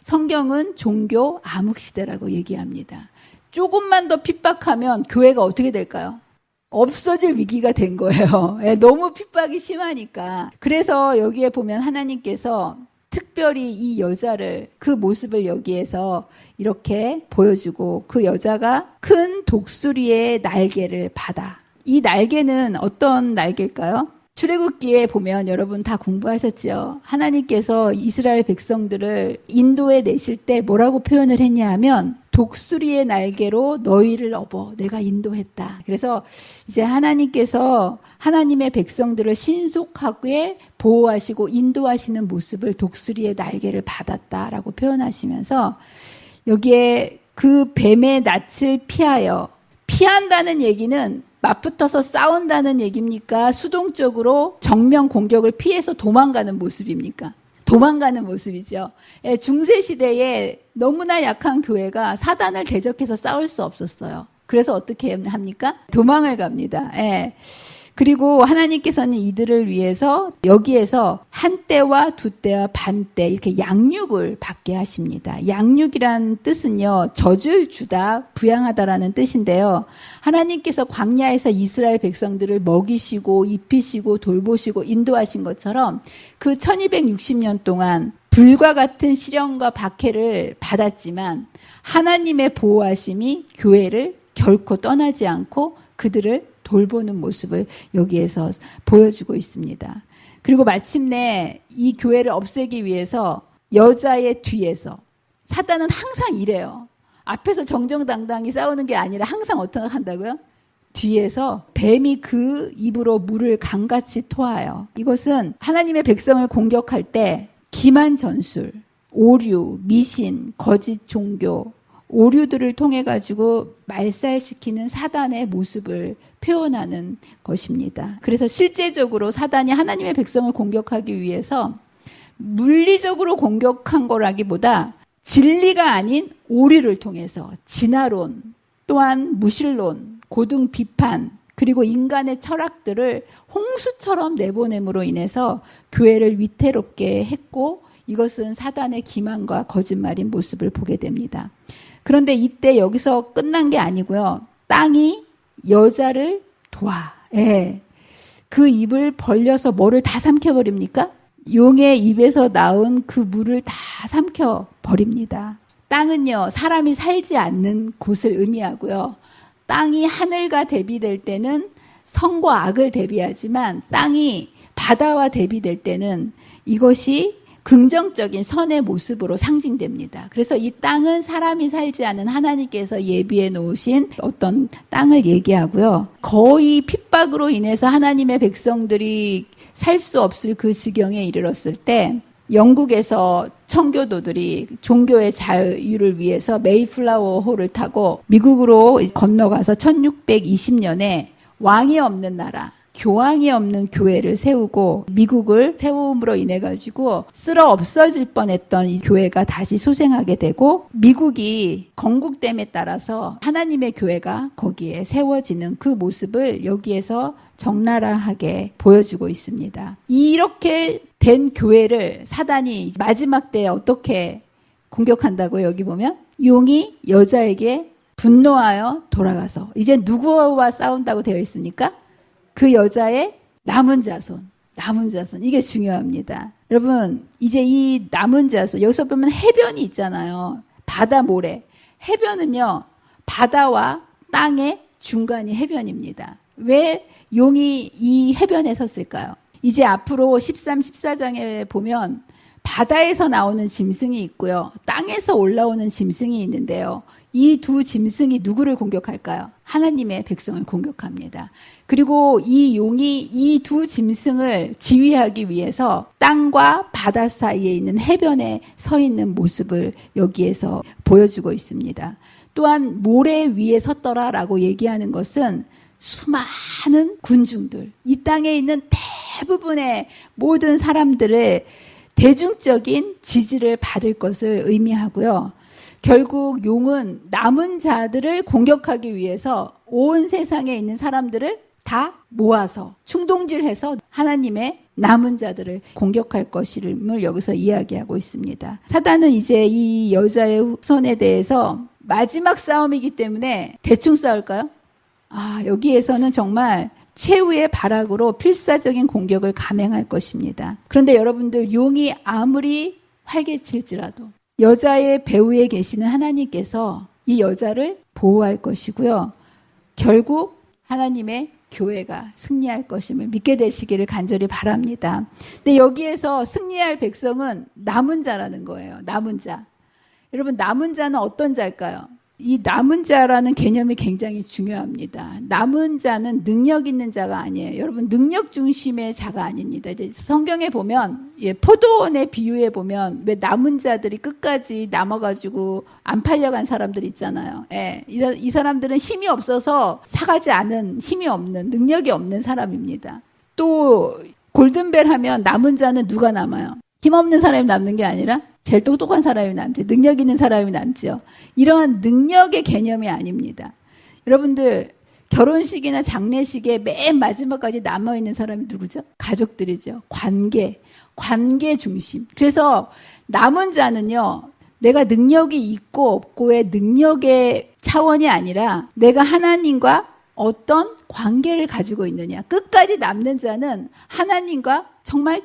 성경은 종교 암흑시대라고 얘기합니다. 조금만 더 핍박하면 교회가 어떻게 될까요? 없어질 위기가 된 거예요. 너무 핍박이 심하니까. 그래서 여기에 보면 하나님께서 특별히 이 여자를 그 모습을 여기에서 이렇게 보여주고 그 여자가 큰 독수리의 날개를 받아. 이 날개는 어떤 날개일까요? 출애굽기에 보면 여러분 다 공부하셨죠. 하나님께서 이스라엘 백성들을 인도에 내실 때 뭐라고 표현을 했냐 하면 독수리의 날개로 너희를 업어 내가 인도했다. 그래서 이제 하나님께서 하나님의 백성들을 신속하게 보호하시고 인도하시는 모습을 독수리의 날개를 받았다라고 표현하시면서 여기에 그 뱀의 낯을 피한다는 얘기는 맞붙어서 싸운다는 얘기입니까? 수동적으로 정면 공격을 피해서 도망가는 모습입니까? 도망가는 모습이죠. 중세시대에 너무나 약한 교회가 사단을 대적해서 싸울 수 없었어요. 그래서 어떻게 합니까? 도망을 갑니다. 그리고 하나님께서는 이들을 위해서 여기에서 한 때와 두 때와 반 때 이렇게 양육을 받게 하십니다. 양육이란 뜻은요, 젖을 주다, 부양하다라는 뜻인데요. 하나님께서 광야에서 이스라엘 백성들을 먹이시고 입히시고 돌보시고 인도하신 것처럼 그 1260년 동안 불과 같은 시련과 박해를 받았지만 하나님의 보호하심이 교회를 결코 떠나지 않고 그들을 돌보는 모습을 여기에서 보여주고 있습니다. 그리고 마침내 이 교회를 없애기 위해서 여자의 뒤에서 사단은 항상 이래요. 앞에서 정정당당히 싸우는 게 아니라 항상 어떻게 한다고요? 뒤에서 뱀이 그 입으로 물을 강같이 토하여. 이것은 하나님의 백성을 공격할 때 기만 전술, 오류, 미신, 거짓 종교, 오류들을 통해 가지고 말살시키는 사단의 모습을 표현하는 것입니다. 그래서 실제적으로 사단이 하나님의 백성을 공격하기 위해서 물리적으로 공격한 거라기보다 진리가 아닌 오류를 통해서 진화론, 또한 무신론, 고등 비판, 그리고 인간의 철학들을 홍수처럼 내보냄으로 인해서 교회를 위태롭게 했고 이것은 사단의 기만과 거짓말인 모습을 보게 됩니다. 그런데 이때 여기서 끝난 게 아니고요. 땅이 여자를 도와. 그 입을 벌려서 뭐를 다 삼켜버립니까? 용의 입에서 나온 그 물을 다 삼켜버립니다. 땅은요, 사람이 살지 않는 곳을 의미하고요. 땅이 하늘과 대비될 때는 선과 악을 대비하지만 땅이 바다와 대비될 때는 이것이 긍정적인 선의 모습으로 상징됩니다. 그래서 이 땅은 사람이 살지 않은 하나님께서 예비해 놓으신 어떤 땅을 얘기하고요. 거의 핍박으로 인해서 하나님의 백성들이 살 수 없을 그 지경에 이르렀을 때 영국에서 청교도들이 종교의 자유를 위해서 메이플라워 호를 타고 미국으로 건너가서 1620년에 왕이 없는 나라, 교황이 없는 교회를 세우고 미국을 세움으로 인해 가지고 쓸어 없어질 뻔했던 이 교회가 다시 소생하게 되고 미국이 건국됨에 따라서 하나님의 교회가 거기에 세워지는 그 모습을 여기에서 적나라하게 보여주고 있습니다. 이렇게 된 교회를 사단이 마지막 때에 어떻게 공격한다고요? 여기 보면 용이 여자에게 분노하여 돌아가서 이제 누구와 싸운다고 되어 있습니까? 그 여자의 남은 자손. 이게 중요합니다. 여러분, 이제 이 남은 자손, 여기서 보면 해변이 있잖아요. 바다 모래. 해변은요, 바다와 땅의 중간이 해변입니다. 왜 용이 이 해변에 섰을까요? 이제 앞으로 13, 14장에 보면 바다에서 나오는 짐승이 있고요. 땅에서 올라오는 짐승이 있는데요. 이 두 짐승이 누구를 공격할까요? 하나님의 백성을 공격합니다. 그리고 이 용이 이 두 짐승을 지휘하기 위해서 땅과 바다 사이에 있는 해변에 서 있는 모습을 여기에서 보여주고 있습니다. 또한 모래 위에 섰더라라고 얘기하는 것은 수많은 군중들, 이 땅에 있는 대부분의 모든 사람들의 대중적인 지지를 받을 것을 의미하고요. 결국 용은 남은 자들을 공격하기 위해서 온 세상에 있는 사람들을 다 모아서 충동질해서 하나님의 남은 자들을 공격할 것임을 여기서 이야기하고 있습니다. 사단은 이제 이 여자의 손에 대해서 마지막 싸움이기 때문에 대충 싸울까요? 여기에서는 정말 최후의 발악으로 필사적인 공격을 감행할 것입니다. 그런데 여러분들, 용이 아무리 활개칠지라도 여자의 배후에 계시는 하나님께서 이 여자를 보호할 것이고요. 결국 하나님의 교회가 승리할 것임을 믿게 되시기를 간절히 바랍니다. 근데 여기에서 승리할 백성은 남은 자라는 거예요. 남은 자. 여러분, 남은 자는 어떤 자일까요? 이 남은 자라는 개념이 굉장히 중요합니다. 남은 자는 능력 있는 자가 아니에요. 여러분, 능력 중심의 자가 아닙니다. 이제 성경에 보면, 포도원의 비유에 보면 왜 남은 자들이 끝까지 남아가지고 안 팔려간 사람들 있잖아요. 이 사람들은 힘이 없어서 사가지 않은, 힘이 없는, 능력이 없는 사람입니다. 또 골든벨 하면 남은 자는 누가 남아요? 힘없는 사람이 남는 게 아니라 제일 똑똑한 사람이 남지, 능력 있는 사람이 남죠. 이러한 능력의 개념이 아닙니다. 여러분들, 결혼식이나 장례식에 맨 마지막까지 남아있는 사람이 누구죠? 가족들이죠. 관계 중심. 그래서 남은 자는요, 내가 능력이 있고 없고의 능력의 차원이 아니라 내가 하나님과 어떤 관계를 가지고 있느냐. 끝까지 남는 자는 하나님과 정말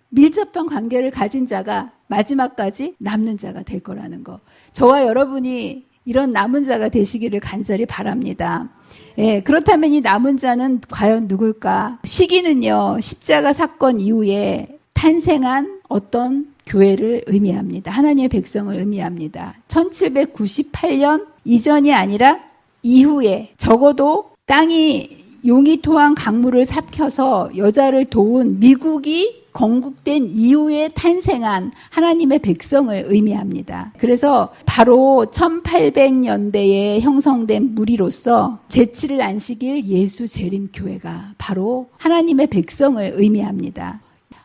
밀접한 관계를 가진 자가 마지막까지 남는 자가 될 거라는 거. 저와 여러분이 이런 남은 자가 되시기를 간절히 바랍니다. 그렇다면 이 남은 자는 과연 누굴까? 시기는요, 십자가 사건 이후에 탄생한 어떤 교회를 의미합니다. 하나님의 백성을 의미합니다. 1798년 이전이 아니라 이후에, 적어도 땅이 용이 토한 강물을 삽혀서 여자를 도운 미국이 건국된 이후에 탄생한 하나님의 백성을 의미합니다. 그래서 바로 1800년대에 형성된 무리로서 제7일 안식일 예수 재림 교회가 바로 하나님의 백성을 의미합니다.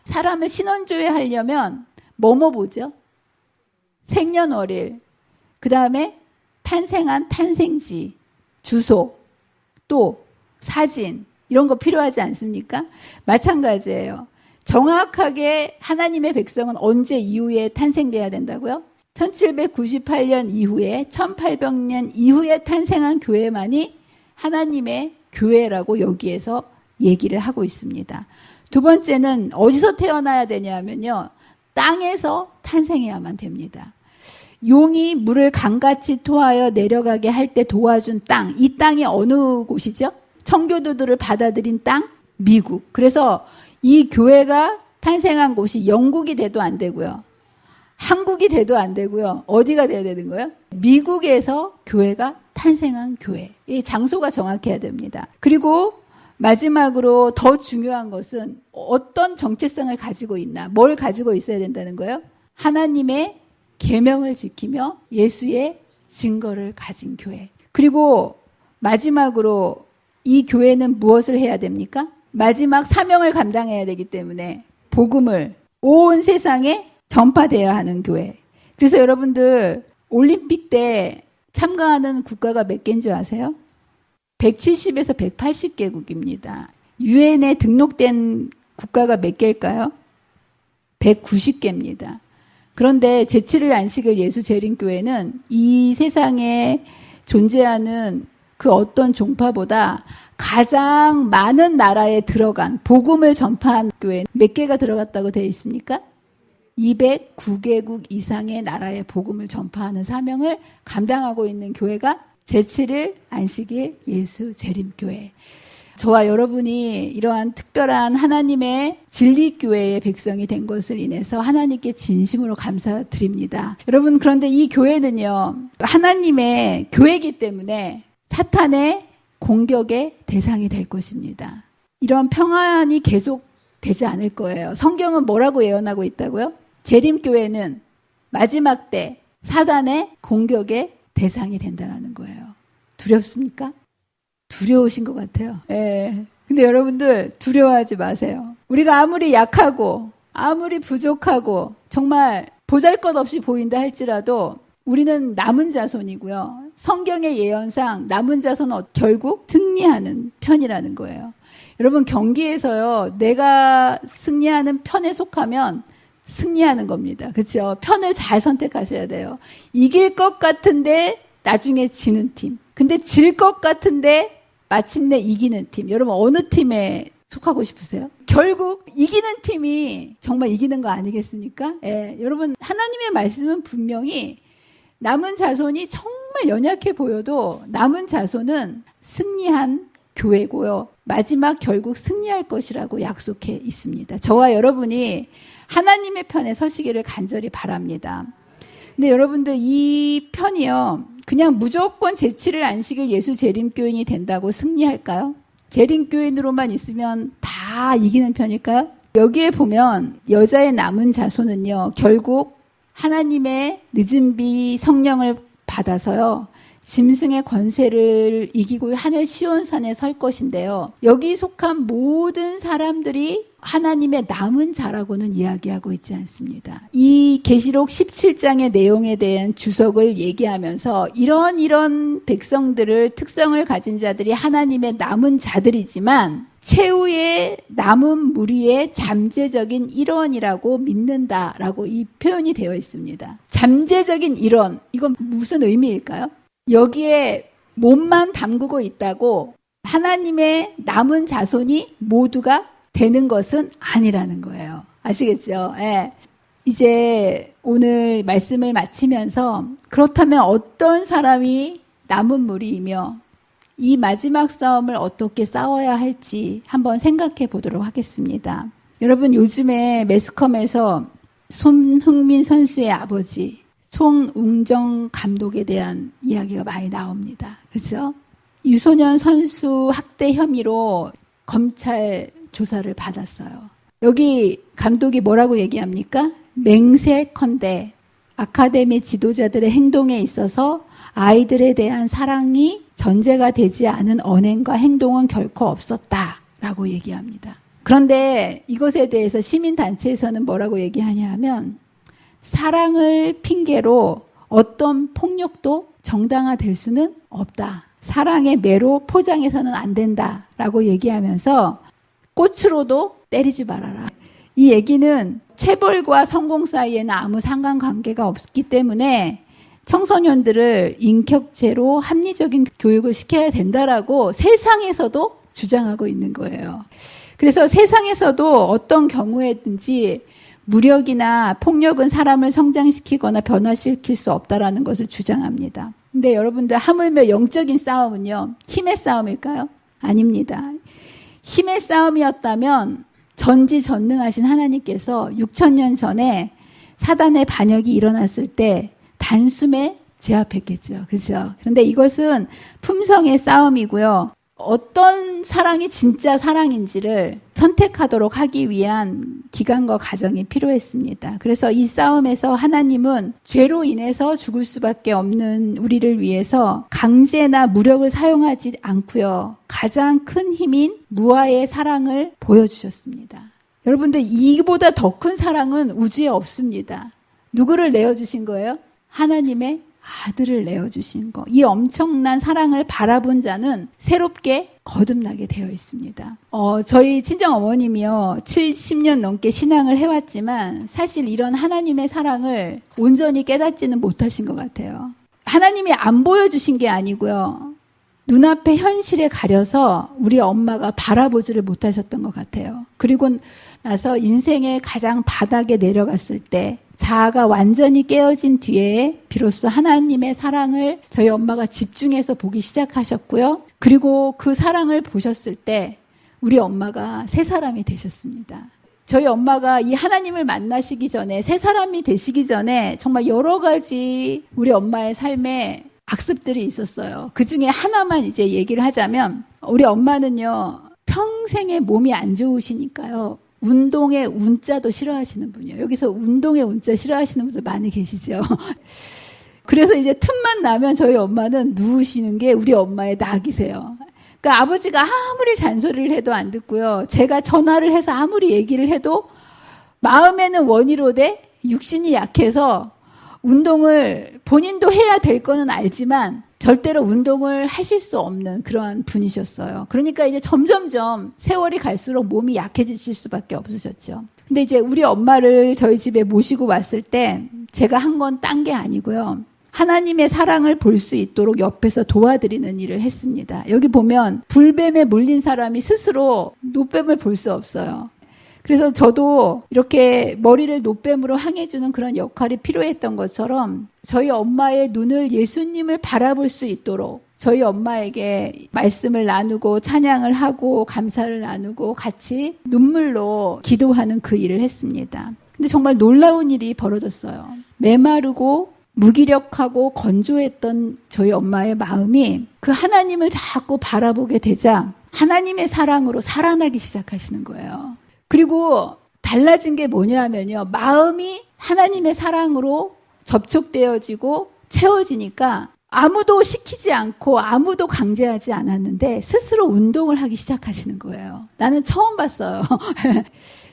사람을 신원조회 하려면 뭐뭐 보죠? 생년월일, 그 다음에 탄생한 탄생지, 주소, 또 사진, 이런 거 필요하지 않습니까? 마찬가지예요. 정확하게 하나님의 백성은 언제 이후에 탄생돼야 된다고요? 1798년 이후에, 1800년 이후에 탄생한 교회만이 하나님의 교회라고 여기에서 얘기를 하고 있습니다. 두 번째는 어디서 태어나야 되냐면요, 땅에서 탄생해야만 됩니다. 용이 물을 강같이 토하여 내려가게 할 때 도와준 땅, 이 땅이 어느 곳이죠? 청교도들을 받아들인 땅? 미국. 그래서 이 교회가 탄생한 곳이 영국이 돼도 안 되고요, 한국이 돼도 안 되고요, 어디가 돼야 되는 거예요? 미국에서 교회가 탄생한 교회. 이 장소가 정확해야 됩니다. 그리고 마지막으로 더 중요한 것은 어떤 정체성을 가지고 있나, 뭘 가지고 있어야 된다는 거예요? 하나님의 계명을 지키며 예수의 증거를 가진 교회. 그리고 마지막으로 이 교회는 무엇을 해야 됩니까? 마지막 사명을 감당해야 되기 때문에 복음을 온 세상에 전파되어야 하는 교회. 그래서 여러분들 올림픽 때 참가하는 국가가 몇 개인 줄 아세요? 170에서 180개국입니다. 유엔에 등록된 국가가 몇 개일까요? 190개입니다. 그런데 제7일 안식일 예수재림교회는 이 세상에 존재하는 그 어떤 종파보다 가장 많은 나라에 들어간 복음을 전파한 교회 몇 개가 들어갔다고 되어 있습니까? 209개국 이상의 나라의 복음을 전파하는 사명을 감당하고 있는 교회가 제7일 안식일 예수재림교회. 저와 여러분이 이러한 특별한 하나님의 진리교회의 백성이 된 것을 인해서 하나님께 진심으로 감사드립니다. 여러분, 그런데 이 교회는요, 하나님의 교회이기 때문에 사탄의 공격의 대상이 될 것입니다. 이런 평안이 계속 되지 않을 거예요. 성경은 뭐라고 예언하고 있다고요? 재림교회는 마지막 때 사단의 공격의 대상이 된다는 거예요. 두렵습니까? 두려우신 것 같아요. 예. 근데 여러분들 두려워하지 마세요. 우리가 아무리 약하고 아무리 부족하고 정말 보잘것없이 보인다 할지라도 우리는 남은 자손이고요. 성경의 예언상 남은 자손은 결국 승리하는 편이라는 거예요. 여러분, 경기에서요, 내가 승리하는 편에 속하면 승리하는 겁니다. 그렇죠? 편을 잘 선택하셔야 돼요. 이길 것 같은데 나중에 지는 팀. 근데 질 것 같은데 마침내 이기는 팀. 여러분, 어느 팀에 속하고 싶으세요? 결국 이기는 팀이 정말 이기는 거 아니겠습니까? 예, 여러분, 하나님의 말씀은 분명히 남은 자손이 정말 연약해 보여도 남은 자손은 승리한 교회고요. 마지막 결국 승리할 것이라고 약속해 있습니다. 저와 여러분이 하나님의 편에 서시기를 간절히 바랍니다. 근데 여러분들, 이 편이요, 그냥 무조건 제7일 안식일 예수 재림교인이 된다고 승리할까요? 재림교인으로만 있으면 다 이기는 편일까요? 여기에 보면 여자의 남은 자손은요, 결국 하나님의 늦은 비 성령을 받아서요, 짐승의 권세를 이기고 하늘 시온산에 설 것인데요. 여기 속한 모든 사람들이 하나님의 남은 자라고는 이야기하고 있지 않습니다. 이 계시록 17장의 내용에 대한 주석을 얘기하면서 이런 백성들을, 특성을 가진 자들이 하나님의 남은 자들이지만 최후의 남은 무리의 잠재적인 일원이라고 믿는다라고 이 표현이 되어 있습니다. 잠재적인 일원, 이건 무슨 의미일까요? 여기에 몸만 담그고 있다고 하나님의 남은 자손이 모두가 되는 것은 아니라는 거예요. 아시겠죠? 예. 이제 오늘 말씀을 마치면서 그렇다면 어떤 사람이 남은 무리이며 이 마지막 싸움을 어떻게 싸워야 할지 한번 생각해 보도록 하겠습니다. 여러분, 요즘에 매스컴에서 손흥민 선수의 아버지 송웅정 감독에 대한 이야기가 많이 나옵니다. 그렇죠? 유소년 선수 학대 혐의로 검찰 조사를 받았어요. 여기 감독이 뭐라고 얘기합니까? 맹세컨대 아카데미 지도자들의 행동에 있어서 아이들에 대한 사랑이 전제가 되지 않은 언행과 행동은 결코 없었다라고 얘기합니다. 그런데 이것에 대해서 시민단체에서는 뭐라고 얘기하냐 하면 사랑을 핑계로 어떤 폭력도 정당화될 수는 없다. 사랑의 매로 포장해서는 안 된다라고 얘기하면서 꽃으로도 때리지 말아라. 이 얘기는 체벌과 성공 사이에는 아무 상관관계가 없기 때문에 청소년들을 인격체로 합리적인 교육을 시켜야 된다라고 세상에서도 주장하고 있는 거예요. 그래서 세상에서도 어떤 경우에든지 무력이나 폭력은 사람을 성장시키거나 변화시킬 수 없다라는 것을 주장합니다. 근데 여러분들, 하물며 영적인 싸움은요, 힘의 싸움일까요? 아닙니다. 힘의 싸움이었다면 전지전능하신 하나님께서 6,000년 전에 사단의 반역이 일어났을 때 단숨에 제압했겠죠. 그렇죠? 그런데 이것은 품성의 싸움이고요. 어떤 사랑이 진짜 사랑인지를 선택하도록 하기 위한 기간과 과정이 필요했습니다. 그래서 이 싸움에서 하나님은 죄로 인해서 죽을 수밖에 없는 우리를 위해서 강제나 무력을 사용하지 않고요. 가장 큰 힘인 무아의 사랑을 보여주셨습니다. 여러분들, 이보다 더 큰 사랑은 우주에 없습니다. 누구를 내어주신 거예요? 하나님의 아들을 내어주신 거. 이 엄청난 사랑을 바라본 자는 새롭게 거듭나게 되어 있습니다. 저희 친정어머님이요, 70년 넘게 신앙을 해왔지만 사실 이런 하나님의 사랑을 온전히 깨닫지는 못하신 것 같아요. 하나님이 안 보여주신 게 아니고요, 눈앞의 현실에 가려서 우리 엄마가 바라보지를 못하셨던 것 같아요. 그리고 나서 인생의 가장 바닥에 내려갔을 때, 자아가 완전히 깨어진 뒤에 비로소 하나님의 사랑을 저희 엄마가 집중해서 보기 시작하셨고요. 그리고 그 사랑을 보셨을 때 우리 엄마가 새 사람이 되셨습니다. 저희 엄마가 이 하나님을 만나시기 전에, 새 사람이 되시기 전에 정말 여러 가지 우리 엄마의 삶에 악습들이 있었어요. 그 중에 하나만 이제 얘기를 하자면, 우리 엄마는요, 평생에 몸이 안 좋으시니까요, 운동의 운자도 싫어하시는 분이에요. 여기서 운동의 운자 싫어하시는 분들 많이 계시죠. 그래서 이제 틈만 나면 저희 엄마는 누우시는 게 우리 엄마의 낙이세요. 그러니까 아버지가 아무리 잔소리를 해도 안 듣고요, 제가 전화를 해서 아무리 얘기를 해도 마음에는 원이로되 육신이 약해서 운동을 본인도 해야 될 거는 알지만 절대로 운동을 하실 수 없는 그러한 분이셨어요. 그러니까 이제 점점점 세월이 갈수록 몸이 약해지실 수밖에 없으셨죠. 근데 이제 우리 엄마를 저희 집에 모시고 왔을 때 제가 한 건 딴 게 아니고요, 하나님의 사랑을 볼 수 있도록 옆에서 도와드리는 일을 했습니다. 여기 보면 불뱀에 물린 사람이 스스로 노뱀을 볼 수 없어요. 그래서 저도 이렇게 머리를 노뱀으로 항해주는 그런 역할이 필요했던 것처럼 저희 엄마의 눈을 예수님을 바라볼 수 있도록 저희 엄마에게 말씀을 나누고 찬양을 하고 감사를 나누고 같이 눈물로 기도하는 그 일을 했습니다. 근데 정말 놀라운 일이 벌어졌어요. 메마르고 무기력하고 건조했던 저희 엄마의 마음이 그 하나님을 자꾸 바라보게 되자 하나님의 사랑으로 살아나기 시작하시는 거예요. 그리고 달라진 게 뭐냐면요, 마음이 하나님의 사랑으로 접촉되어지고 채워지니까 아무도 시키지 않고 아무도 강제하지 않았는데 스스로 운동을 하기 시작하시는 거예요. 나는 처음 봤어요.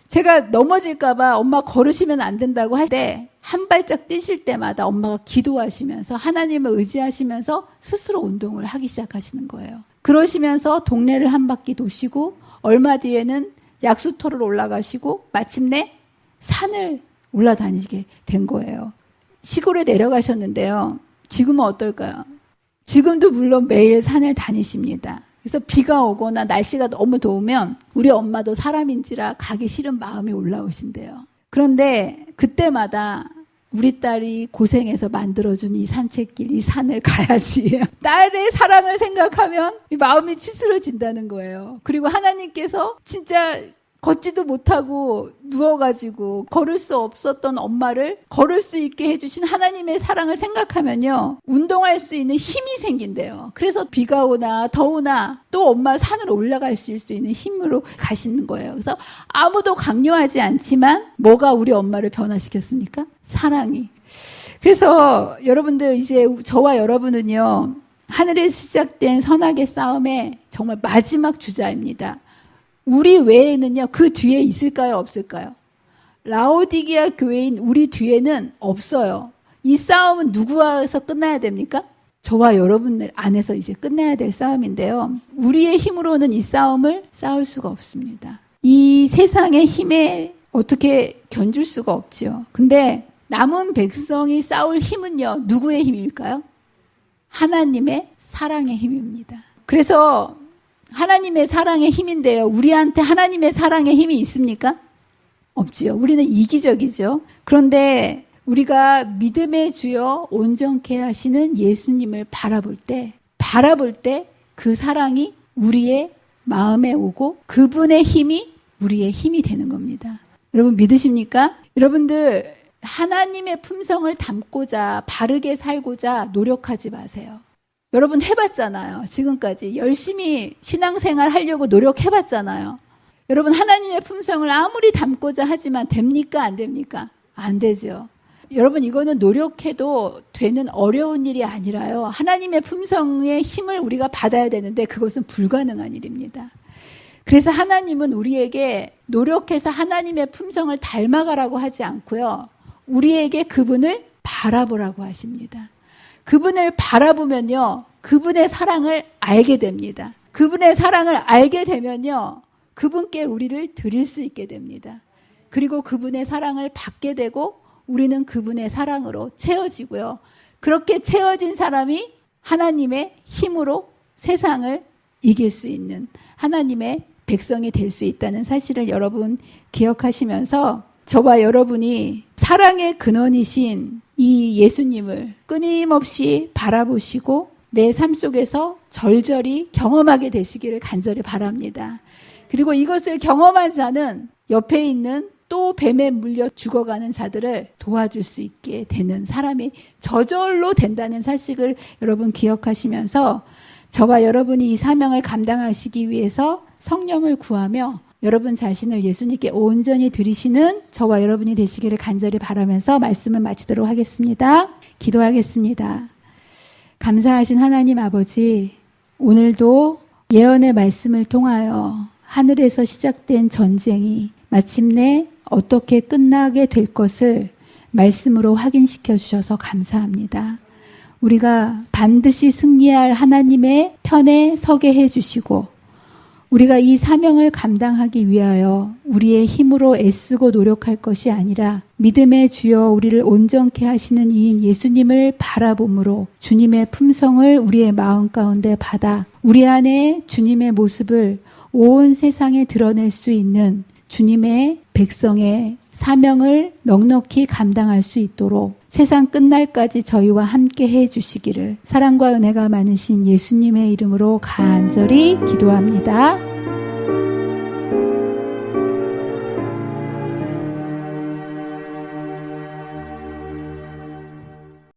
제가 넘어질까봐 엄마 걸으시면 안 된다고 할 때 한 발짝 뛰실 때마다 엄마가 기도하시면서 하나님을 의지하시면서 스스로 운동을 하기 시작하시는 거예요. 그러시면서 동네를 한 바퀴 도시고 얼마 뒤에는 약수터를 올라가시고 마침내 산을 올라다니게 된 거예요. 시골에 내려가셨는데요, 지금은 어떨까요? 지금도 물론 매일 산을 다니십니다. 그래서 비가 오거나 날씨가 너무 더우면 우리 엄마도 사람인지라 가기 싫은 마음이 올라오신대요. 그런데 그때마다 우리 딸이 고생해서 만들어준 이 산책길, 이 산을 가야지. 딸의 사랑을 생각하면 이 마음이 치스러진다는 거예요. 그리고 하나님께서 진짜 걷지도 못하고 누워가지고 걸을 수 없었던 엄마를 걸을 수 있게 해주신 하나님의 사랑을 생각하면요, 운동할 수 있는 힘이 생긴대요. 그래서 비가 오나 더우나 또 엄마 산을 올라갈 수 있는 힘으로 가시는 거예요. 그래서 아무도 강요하지 않지만 뭐가 우리 엄마를 변화시켰습니까? 사랑이. 그래서 여러분들, 이제 저와 여러분은요, 하늘에 시작된 선악의 싸움의 정말 마지막 주자입니다. 우리 외에는요, 그 뒤에 있을까요, 없을까요? 라오디게아 교회인 우리 뒤에는 없어요. 이 싸움은 누구와서 끝나야 됩니까? 저와 여러분들 안에서 이제 끝내야 될 싸움인데요, 우리의 힘으로는 이 싸움을 싸울 수가 없습니다. 이 세상의 힘에 어떻게 견줄 수가 없지요. 근데 남은 백성이 싸울 힘은요, 누구의 힘일까요? 하나님의 사랑의 힘입니다. 그래서 하나님의 사랑의 힘인데요, 우리한테 하나님의 사랑의 힘이 있습니까? 없지요. 우리는 이기적이죠. 그런데 우리가 믿음의 주여 온전케 하시는 예수님을 바라볼 때 그 사랑이 우리의 마음에 오고 그분의 힘이 우리의 힘이 되는 겁니다. 여러분 믿으십니까? 여러분들, 하나님의 품성을 담고자 바르게 살고자 노력하지 마세요. 여러분 해봤잖아요. 지금까지 열심히 신앙생활 하려고 노력해봤잖아요. 여러분 하나님의 품성을 아무리 담고자 하지만 됩니까? 안 됩니까? 안 되죠. 여러분 이거는 노력해도 되는 어려운 일이 아니라요. 하나님의 품성의 힘을 우리가 받아야 되는데 그것은 불가능한 일입니다. 그래서 하나님은 우리에게 노력해서 하나님의 품성을 닮아가라고 하지 않고요. 우리에게 그분을 바라보라고 하십니다. 그분을 바라보면요. 그분의 사랑을 알게 됩니다. 그분의 사랑을 알게 되면요. 그분께 우리를 드릴 수 있게 됩니다. 그리고 그분의 사랑을 받게 되고 우리는 그분의 사랑으로 채워지고요. 그렇게 채워진 사람이 하나님의 힘으로 세상을 이길 수 있는 하나님의 백성이 될 수 있다는 사실을 여러분 기억하시면서 저와 여러분이 사랑의 근원이신 이 예수님을 끊임없이 바라보시고 내 삶 속에서 절절히 경험하게 되시기를 간절히 바랍니다. 그리고 이것을 경험한 자는 옆에 있는 또 뱀에 물려 죽어가는 자들을 도와줄 수 있게 되는 사람이 저절로 된다는 사실을 여러분 기억하시면서 저와 여러분이 이 사명을 감당하시기 위해서 성령을 구하며 여러분 자신을 예수님께 온전히 드리시는 저와 여러분이 되시기를 간절히 바라면서 말씀을 마치도록 하겠습니다. 기도하겠습니다. 감사하신 하나님 아버지, 오늘도 예언의 말씀을 통하여 하늘에서 시작된 전쟁이 마침내 어떻게 끝나게 될 것을 말씀으로 확인시켜 주셔서 감사합니다. 우리가 반드시 승리할 하나님의 편에 서게 해주시고 우리가 이 사명을 감당하기 위하여 우리의 힘으로 애쓰고 노력할 것이 아니라 믿음의 주여 우리를 온전케 하시는 이인 예수님을 바라봄으로 주님의 품성을 우리의 마음 가운데 받아 우리 안에 주님의 모습을 온 세상에 드러낼 수 있는 주님의 백성의 사명을 넉넉히 감당할 수 있도록 세상 끝날까지 저희와 함께 해주시기를 사랑과 은혜가 많으신 예수님의 이름으로 간절히 기도합니다.